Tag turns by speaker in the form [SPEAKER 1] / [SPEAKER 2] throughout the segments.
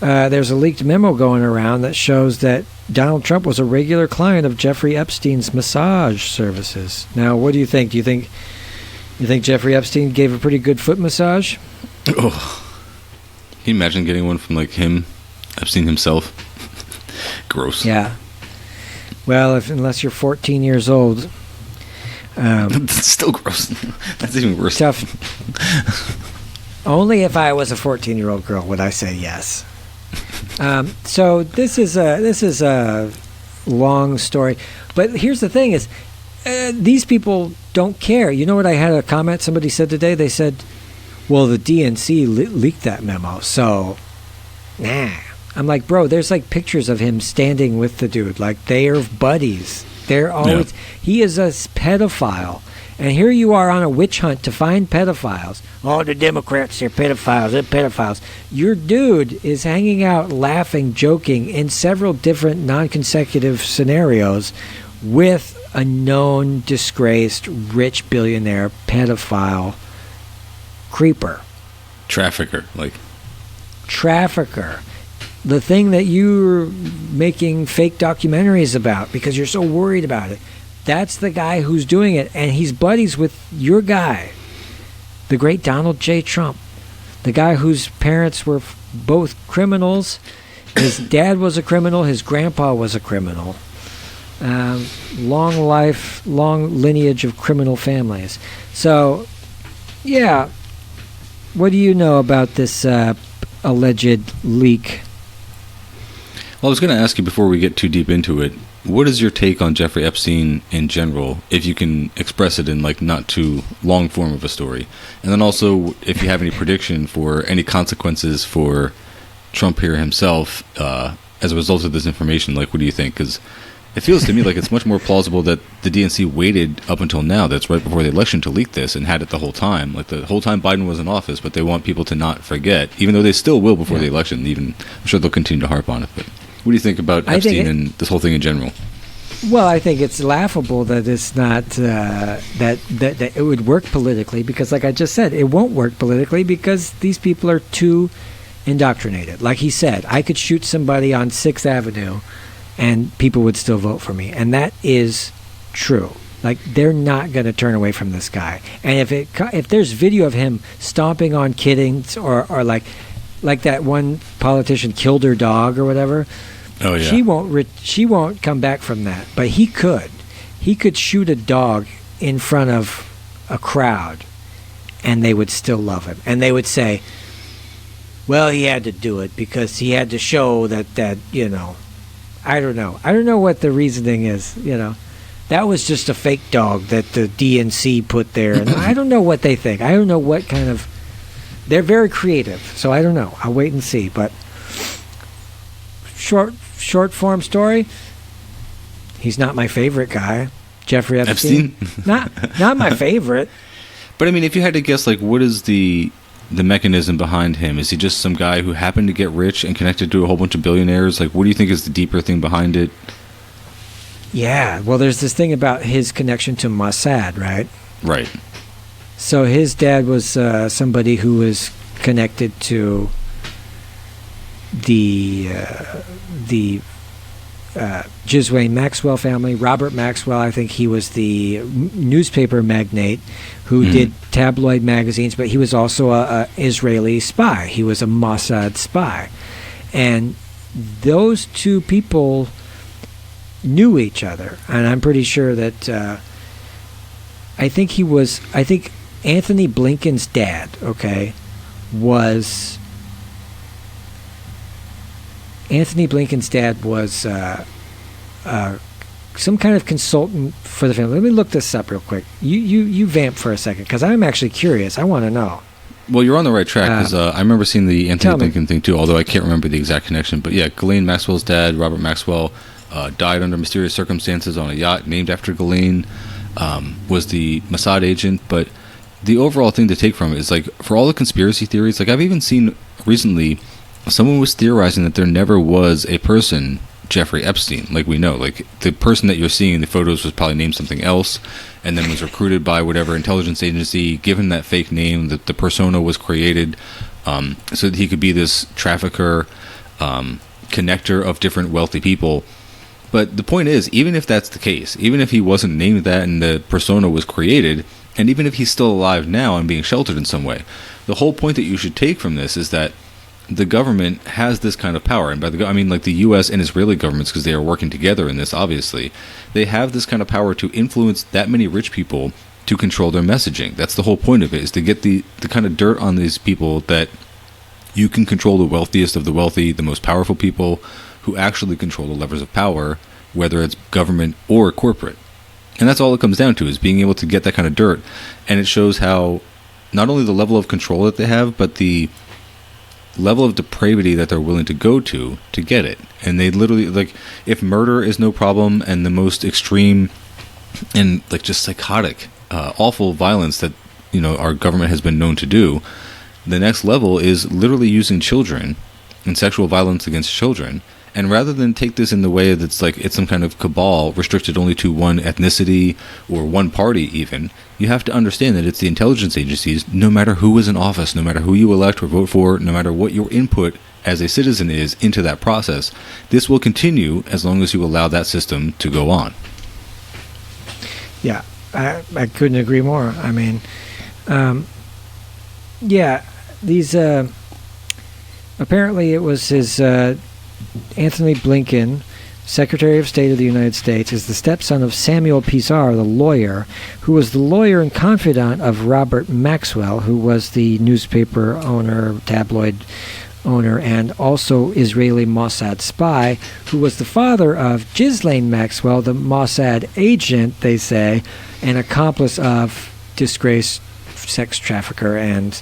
[SPEAKER 1] there's a leaked memo going around that shows that Donald Trump was a regular client of Jeffrey Epstein's massage services. Now, what do you think? You think Jeffrey Epstein gave a pretty good foot massage?
[SPEAKER 2] Oh, can you imagine getting one from like him, Epstein himself? Gross.
[SPEAKER 1] Yeah. Well, unless you're 14 years old.
[SPEAKER 2] That's still gross. That's even worse.
[SPEAKER 1] Tough. Only if I was a 14-year-old girl would I say yes. So this is a long story, but here's the thing: is these people don't care. You know what? I had a comment somebody said today. They said, "Well, the DNC leaked that memo, so nah." I'm like, bro, there's like pictures of him standing with the dude, like they are buddies. They're always. Yeah. He is a pedophile. And here you are on a witch hunt to find pedophiles. Oh, the Democrats, they're pedophiles, they're pedophiles. Your dude is hanging out, laughing, joking in several different non-consecutive scenarios with a known, disgraced, rich billionaire pedophile creeper.
[SPEAKER 2] Trafficker.
[SPEAKER 1] Trafficker. The thing that you're making fake documentaries about because you're so worried about it. That's the guy who's doing it, and he's buddies with your guy, the great Donald J. Trump, the guy whose parents were both criminals. His dad was a criminal. His grandpa was a criminal. Long lineage of criminal families. So, yeah, what do you know about this alleged leak?
[SPEAKER 2] Well, I was going to ask you before we get too deep into it, what is your take on Jeffrey Epstein in general, if you can express it in not too long form of a story? And then also, if you have any prediction for any consequences for Trump here himself as a result of this information, what do you think? Because it feels to me like it's much more plausible that the DNC waited up until now, that's right before the election, to leak this and had it the whole time. The whole time Biden was in office, but they want people to not forget, even though they still will before the election. Even I'm sure they'll continue to harp on it, but... What do you think about Epstein and this whole thing in general?
[SPEAKER 1] Well, I think it's laughable that it's not that it would work politically because, like I just said, it won't work politically because these people are too indoctrinated. Like he said, I could shoot somebody on 6th Avenue and people would still vote for me, and that is true. They're not going to turn away from this guy. And if there's video of him stomping on kittens or like that one politician killed her dog or whatever.
[SPEAKER 2] Oh yeah.
[SPEAKER 1] She won't come back from that. But he could shoot a dog in front of a crowd, and they would still love him. And they would say, "Well, he had to do it because he had to show that I don't know. I don't know what the reasoning is. That was just a fake dog that the DNC put there, and I don't know what they think. I don't know what kind of. They're very creative, so I don't know. I'll wait and see. But short form story. He's not my favorite guy, Jeffrey Epstein. Not my favorite.
[SPEAKER 2] But I mean, if you had to guess, what is the mechanism behind him? Is he just some guy who happened to get rich and connected to a whole bunch of billionaires? What do you think is the deeper thing behind it?
[SPEAKER 1] Yeah, well, there's this thing about his connection to Mossad, right?
[SPEAKER 2] Right.
[SPEAKER 1] So his dad was somebody who was connected to the Ghislaine Maxwell family. Robert Maxwell, I think he was the newspaper magnate who did tabloid magazines, but he was also a Israeli spy. He was a Mossad spy. And those two people knew each other. And I'm pretty sure that I think Anthony Blinken's dad, was some kind of consultant for the family. Let me look this up real quick. You vamp for a second because I'm actually curious. I want to know.
[SPEAKER 2] Well, you're on the right track because I remember seeing the Anthony Blinken thing too, although I can't remember the exact connection. But yeah, Ghislaine Maxwell's dad, Robert Maxwell, died under mysterious circumstances on a yacht named after Ghislaine, was the Mossad agent. But the overall thing to take from it is for all the conspiracy theories, I've even seen recently someone was theorizing that there never was a person, Jeffrey Epstein, we know. The person that you're seeing in the photos was probably named something else and then was recruited by whatever intelligence agency, given that fake name, that the persona was created so that he could be this trafficker. connector of different wealthy people. But the point is, even if that's the case, even if he wasn't named that and the persona was created, and even if he's still alive now and being sheltered in some way, the whole point that you should take from this is that the government has this kind of power. And by I mean like the U.S. and Israeli governments, because they are working together in this, obviously. They have this kind of power to influence that many rich people to control their messaging. That's the whole point of it, is to get the kind of dirt on these people that you can control the wealthiest of the wealthy, the most powerful people who actually control the levers of power, whether it's government or corporate. And that's all it comes down to, is being able to get that kind of dirt. And it shows how not only the level of control that they have, but the level of depravity that they're willing to go to get it. And they literally, like, if murder is no problem and the most extreme and like just psychotic, awful violence that, you know, our government has been known to do, the next level is literally using children and sexual violence against children. And rather than take this in the way that's like it's some kind of cabal restricted only to one ethnicity or one party even, you have to understand that it's the intelligence agencies, no matter who is in office, no matter who you elect or vote for, no matter what your input as a citizen is into that process, this will continue as long as you allow that system to go on.
[SPEAKER 1] Yeah, I couldn't agree more. I mean, yeah, these, apparently it was his, Anthony Blinken, Secretary of State of the United States, is the stepson of Samuel Pisar, the lawyer, who was the lawyer and confidant of Robert Maxwell, who was the newspaper owner, tabloid owner, and also Israeli Mossad spy, who was the father of Ghislaine Maxwell, the Mossad agent, they say, an accomplice of disgraced sex trafficker and,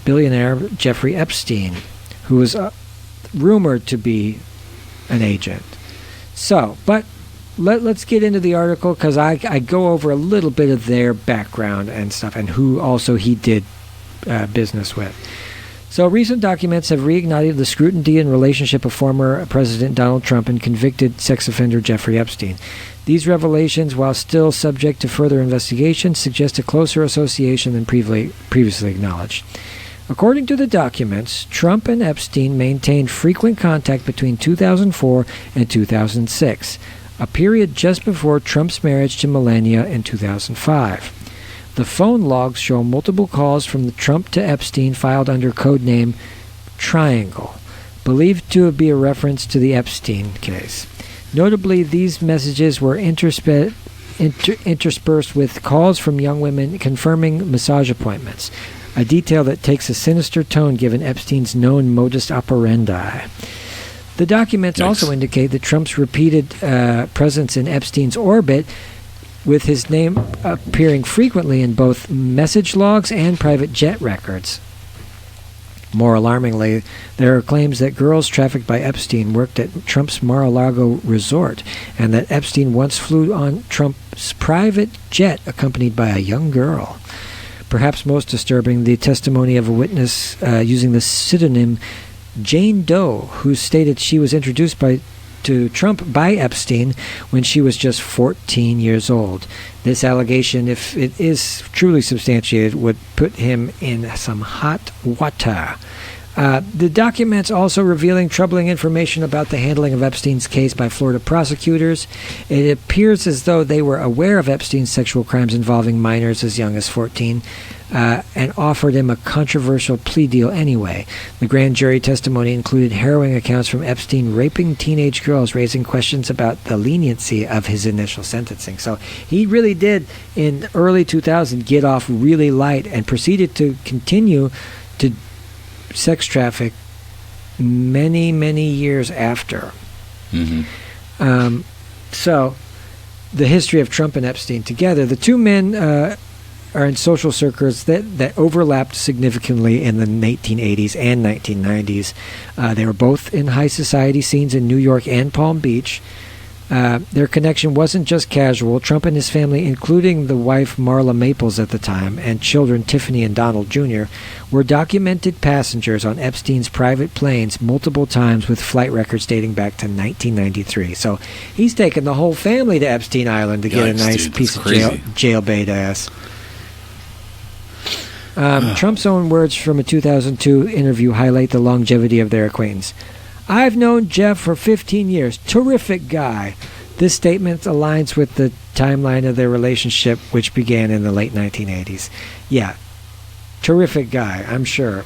[SPEAKER 1] billionaire Jeffrey Epstein, who was rumored to be an agent. So, but let's get into the article, because I go over a little bit of their background and stuff, and who also he did business with. So, recent documents have reignited the scrutiny in relationship of former President Donald Trump and convicted sex offender Jeffrey Epstein. These revelations, while still subject to further investigation, suggest a closer association than previously acknowledged. According to the documents, Trump and Epstein maintained frequent contact between 2004 and 2006, a period just before Trump's marriage to Melania in 2005. The phone logs show multiple calls from the Trump to Epstein filed under codename Triangle, believed to be a reference to the Epstein case. Notably, these messages were interspersed with calls from young women confirming massage appointments, a detail that takes a sinister tone given Epstein's known modus operandi. The documents also indicate that Trump's repeated presence in Epstein's orbit, with his name appearing frequently in both message logs and private jet records. More alarmingly, there are claims that girls trafficked by Epstein worked at Trump's Mar-a-Lago resort, and that Epstein once flew on Trump's private jet accompanied by a young girl. Perhaps most disturbing, the testimony of a witness using the pseudonym Jane Doe, who stated she was introduced to Trump by Epstein when she was just 14 years old. This allegation, if it is truly substantiated, would put him in some hot water. The documents also revealing troubling information about the handling of Epstein's case by Florida prosecutors. It appears as though they were aware of Epstein's sexual crimes involving minors as young as 14 and offered him a controversial plea deal anyway. The grand jury testimony included harrowing accounts from Epstein raping teenage girls, raising questions about the leniency of his initial sentencing. So he really did, in early 2000, get off really light and proceeded to continue to sex traffic many, many years after. Mm-hmm. So the history of Trump and Epstein together, the two men are in social circles that overlapped significantly in the 1980s and 1990s. They were both in high society scenes in New York and Palm Beach. Their connection wasn't just casual. Trump and his family, including the wife Marla Maples at the time and children Tiffany and Donald Jr., were documented passengers on Epstein's private planes multiple times, with flight records dating back to 1993. So he's taken the whole family to Epstein Island to get a nice piece of jailbait ass. Trump's own words from a 2002 interview highlight the longevity of their acquaintance. I've known Jeff for 15 years. Terrific guy. This statement aligns with the timeline of their relationship, which began in the late 1980s. Yeah, terrific guy, I'm sure.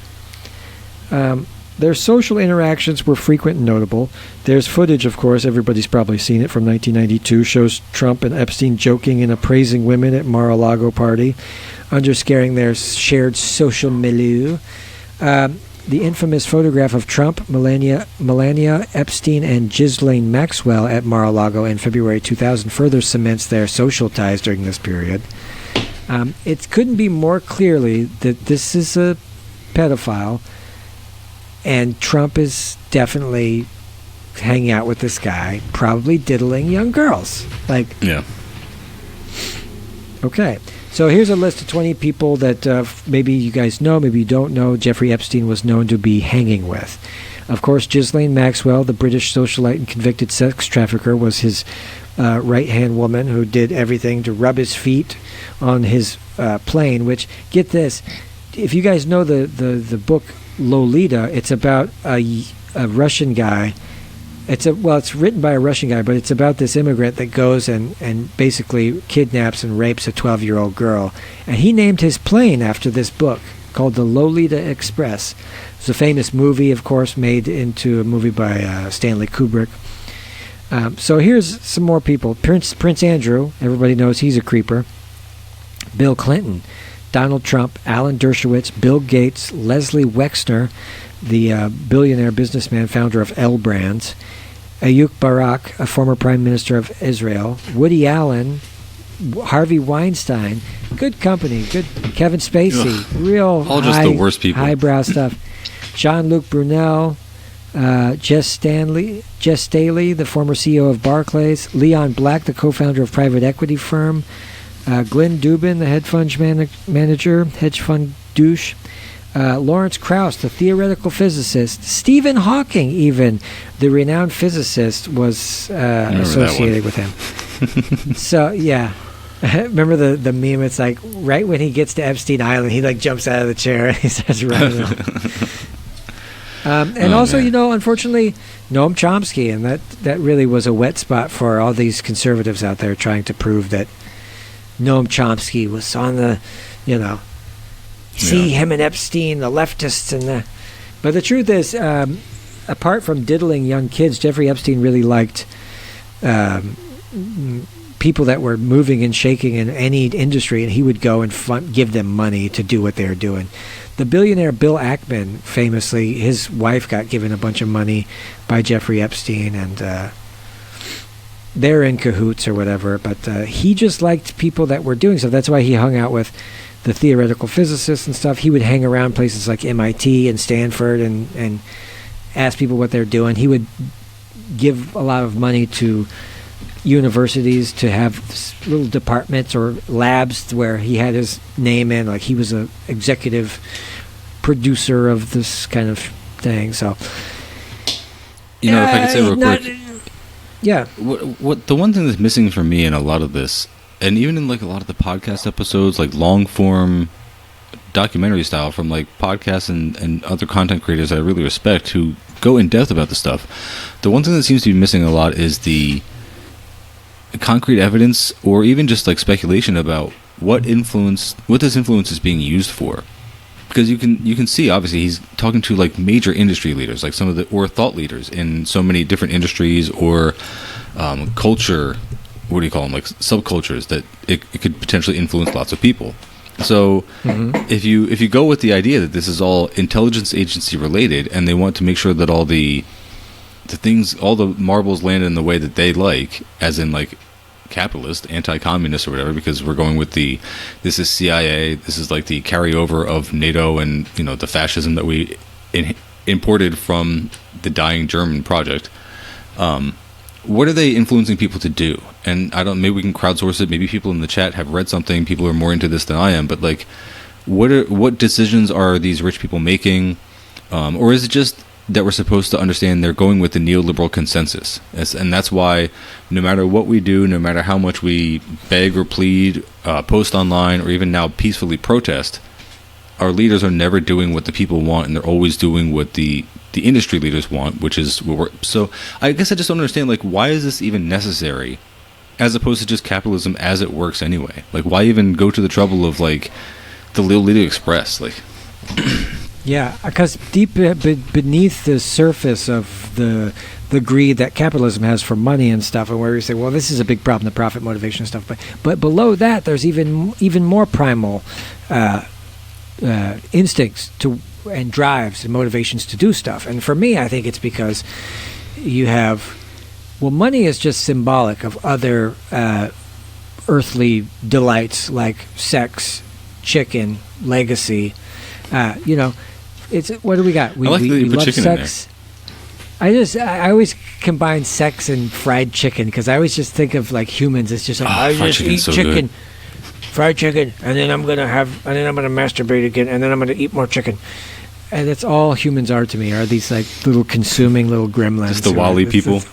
[SPEAKER 1] Their social interactions were frequent and notable. There's footage, of course, everybody's probably seen it, from 1992, shows Trump and Epstein joking and appraising women at Mar-a-Lago party, underscoring their shared social milieu. The infamous photograph of Trump, Melania, Epstein, and Ghislaine Maxwell at Mar-a-Lago in February 2000 further cements their social ties during this period. It couldn't be more clearly that this is a pedophile, and Trump is definitely hanging out with this guy, probably diddling young girls.
[SPEAKER 2] Yeah.
[SPEAKER 1] Okay. So here's a list of 20 people that maybe you guys know, maybe you don't know, Jeffrey Epstein was known to be hanging with. Of course, Ghislaine Maxwell, the British socialite and convicted sex trafficker, was his right-hand woman who did everything to rub his feet on his plane, which, get this, if you guys know the book Lolita, it's about a Russian guy. It's written by a Russian guy, but it's about this immigrant that goes and basically kidnaps and rapes a 12-year-old girl. And he named his plane after this book, called the Lolita Express. It's a famous movie, of course, made into a movie by Stanley Kubrick. So here's some more people. Prince Andrew, everybody knows he's a creeper. Bill Clinton, Donald Trump, Alan Dershowitz, Bill Gates, Leslie Wexner, the billionaire businessman, founder of L Brands, Ayuk Barak, a former prime minister of Israel, Woody Allen, Harvey Weinstein, good company, good Kevin Spacey, real
[SPEAKER 2] all just the worst people,
[SPEAKER 1] highbrow stuff. Jean-Luc Brunel, Jess Staley, the former CEO of Barclays, Leon Black, the co-founder of private equity firm, Glenn Dubin, the hedge fund douche, Lawrence Krauss, the theoretical physicist, Stephen Hawking, even the renowned physicist, was associated with him. So yeah, remember the meme? It's like right when he gets to Epstein Island, he like jumps out of the chair and he starts running. And also, man, unfortunately, Noam Chomsky, and that really was a wet spot for all these conservatives out there trying to prove that Noam Chomsky was on the, see him and Epstein, the leftists, but the truth is, apart from diddling young kids, Jeffrey Epstein really liked people that were moving and shaking in any industry, and he would go and give them money to do what they were doing. The billionaire Bill Ackman, famously, his wife got given a bunch of money by Jeffrey Epstein, and they're in cahoots or whatever, but he just liked people that were doing so. That's why he hung out with the theoretical physicists and stuff. He would hang around places like MIT and Stanford and ask people what they're doing. He would give a lot of money to universities to have little departments or labs where he had his name in, like he was a executive producer of this kind of thing. So,
[SPEAKER 2] if I could say real quick,
[SPEAKER 1] yeah,
[SPEAKER 2] what the one thing that's missing for me in a lot of this, and even in like a lot of the podcast episodes, like long form documentary style from like podcasts and other content creators that I really respect who go in depth about this stuff, the one thing that seems to be missing a lot is the concrete evidence or even just like speculation about what this influence is being used for. Because you can see, obviously, he's talking to like major industry leaders, like or thought leaders in so many different industries or culture, what do you call them, like subcultures, that it could potentially influence lots of people. So if you go with the idea that this is all intelligence agency related and they want to make sure that all the things, all the marbles land in the way that they like, as in like capitalist, anti-communist or whatever, because we're going with this is CIA, this is like the carryover of NATO and the fascism that we imported from the dying German project. What are they influencing people to do? And maybe we can crowdsource it. Maybe people in the chat have read something. People are more into this than I am. But like, what decisions are these rich people making? Or is it just that we're supposed to understand they're going with the neoliberal consensus? And that's why no matter what we do, no matter how much we beg or plead, post online, or even now peacefully protest, our leaders are never doing what the people want, and they're always doing what the industry leaders want, which is what we're. So I guess I just don't understand, like, why is this even necessary, as opposed to just capitalism as it works anyway? Like, why even go to the trouble of, like, the Little League Express? Like,
[SPEAKER 1] yeah, because deep beneath the surface of the greed that capitalism has for money and stuff, and where we say, well, this is a big problem, the profit motivation and stuff, but below that, there's even more primal instincts to and drives and motivations to do stuff. And for me, I think it's because you have, well, money is just symbolic of other earthly delights like sex, chicken, legacy. It's what do we got? We love sex. I always combine sex and fried chicken because I always just think of like humans. It's just like I just eat chicken. Good. Fried chicken, and then I'm gonna masturbate again, and then I'm gonna eat more chicken, and that's all humans are to me. Are these like little consuming little gremlins?
[SPEAKER 2] Just the Wall-E people.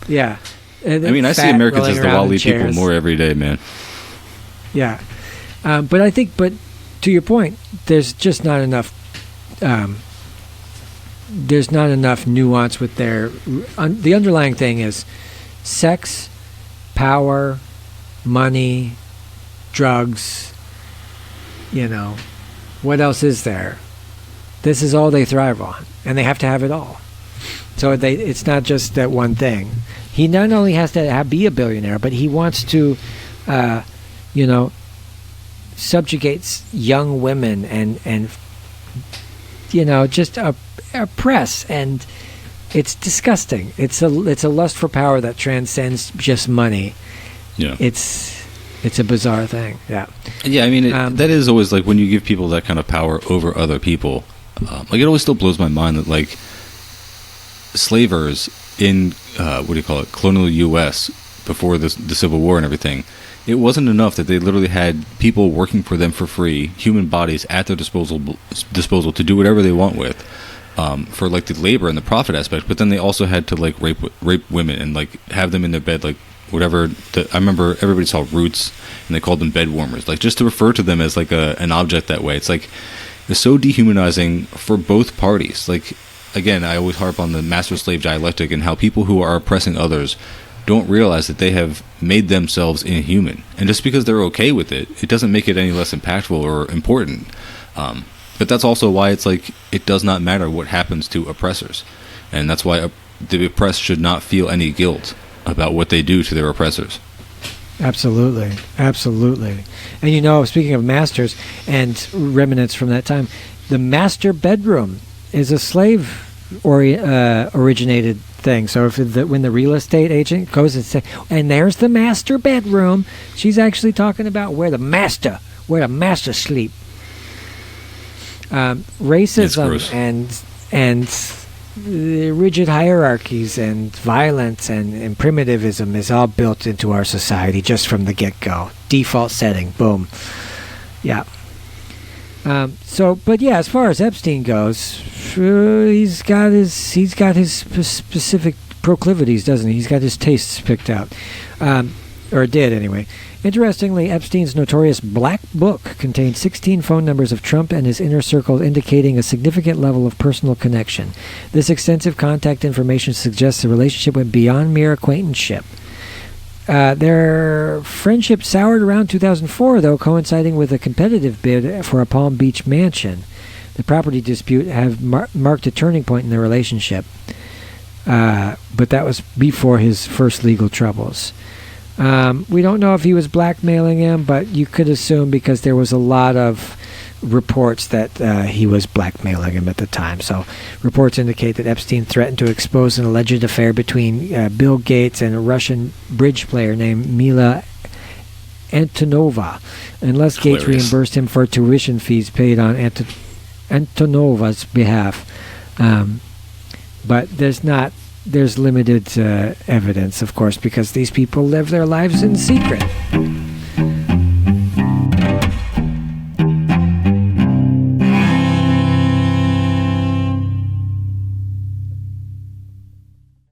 [SPEAKER 1] Yeah,
[SPEAKER 2] I mean, I see Americans as the Wall-E people more every day, man.
[SPEAKER 1] Yeah, but to your point, there's just not enough. There's not enough nuance with the underlying thing is sex, power, money, drugs, what else is there? This is all they thrive on, and they have to have it all. So it's not just that one thing. He not only has to be a billionaire, but he wants to, subjugates young women and just oppress, and it's disgusting. It's a lust for power that transcends just money.
[SPEAKER 2] Yeah.
[SPEAKER 1] It's a bizarre thing. Yeah.
[SPEAKER 2] Yeah, I mean, that is always like when you give people that kind of power over other people. Like, it always still blows my mind that, like, slavers in colonial U.S. before the Civil War and everything, it wasn't enough that they literally had people working for them for free, human bodies at their disposal to do whatever they want with, for like the labor and the profit aspect. But then they also had to like rape women and like have them in their bed, like whatever. I remember everybody saw Roots and they called them bed warmers, like just to refer to them as like an object that way. It's like it's so dehumanizing for both parties. Like, again, I always harp on the master-slave dialectic and how people who are oppressing others don't realize that they have made themselves inhuman. And just because they're okay with it, it doesn't make it any less impactful or important. But that's also why it's like it does not matter what happens to oppressors. And that's why the oppressed should not feel any guilt about what they do to their oppressors.
[SPEAKER 1] Absolutely. Absolutely. And speaking of masters and remnants from that time, the master bedroom is a slave originated thing. So when the real estate agent goes and says, and there's the master bedroom, she's actually talking about where the master sleep. Racism and the rigid hierarchies and violence and primitivism is all built into our society just from the get-go. Default setting, boom. Yeah. But yeah, as far as Epstein goes, he's got his specific proclivities, doesn't he? He's got his tastes picked out, or did anyway. Interestingly, Epstein's notorious Black Book contained 16 phone numbers of Trump and his inner circle, indicating a significant level of personal connection. This extensive contact information suggests the relationship went beyond mere acquaintanceship. Their friendship soured around 2004, though, coinciding with a competitive bid for a Palm Beach mansion. The property dispute have marked a turning point in their relationship, but that was before his first legal troubles. We don't know if he was blackmailing him, but you could assume because there was a lot of reports that he was blackmailing him at the time. So reports indicate that Epstein threatened to expose an alleged affair between Bill Gates and a Russian bridge player named Mila Antonova, unless Gates reimbursed him for tuition fees paid on Antonova's behalf. But there's limited evidence, of course, because these people live their lives in secret.